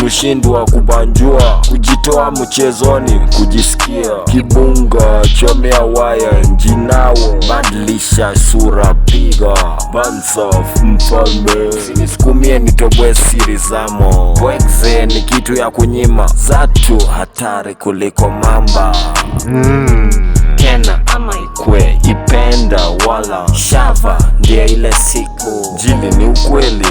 kushindwa, kubanjua, kujitoa mchezoni, kujisikia kibunga, chomea waya, njinawo, badilisha sura, piga Buns of mfalme. Sinisukumie nitoboe siri zamo, wekze ni kitu ya kunyima, zatu hatari kuliko mamba. Tena ama ikwe, ipenda wala shava, ndiye ile siku. Jili ni ukweli,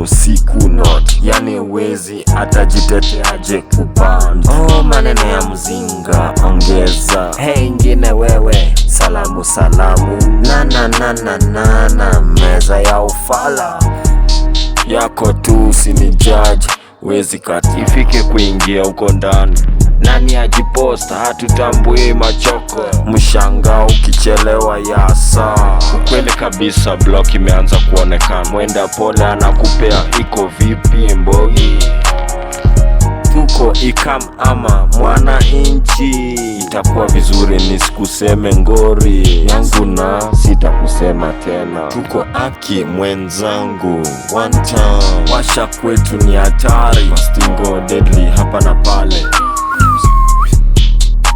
siku not, yani wezi atajiteteaje kuband. Maneno ya mzinga ongeza, hey ingine wewe, salamu salamu, na meza ya ufala yako tu, usini judge, wezi kati ifike kuingia uko ndani. Nani ajiposta, hatutambui machoko, mshangao ukichelewa yasa. Ukweli kabisa, block imeanza kuonekana, mwenda pole anakupea iko vipi mbogi. Tuko ikam ama mwana inchi, itakuwa vizuri nisikuseme ngori yangu na sitakusema tena. Tuko aki mwenzangu, one time, washa kwetu ni hatari, mastingo deadly hapa na pale.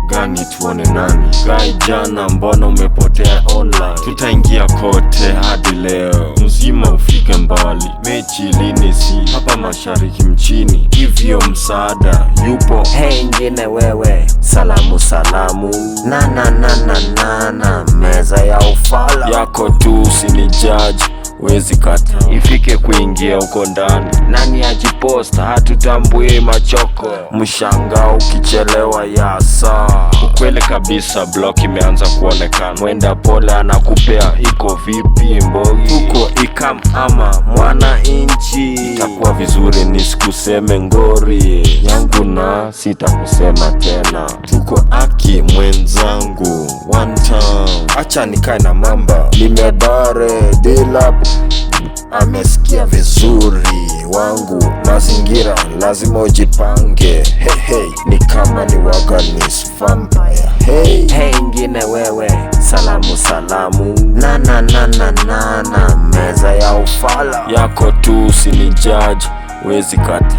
Gani tuone nani gai jana, mbona umepotea online? Tutaingia kote hadi leo, mzima ufike mbali. Mechi lini? Si hapa mashariki mchini, hivyo msaada yupo. Hey ingine wewe, salamu salamu, na meza ya ufala yako tu, usini judge, wezi kata ifike kuingia uko ndani. Nani ajiposta, hatutambui machoko, mshangao ukichelewa yasa. Ukweli kabisa, block imeanza kuonekana, mwenda pole anakupea iko vipi mbogi. Tuko ikam ama mwana inchi, itakuwa vizuri nisikuseme ngori yangu na sitakusema tena. Tuko aki mwenzangu, one time, acha nikae na mamba, limebare dilap amesikia vizuri wangu, mazingira lazima ujipange. Hey, ni kama ni waganis vampire. Hey ingine wewe, salamu salamu, na meza ya ufala yako tu, usini judge, wezi kata.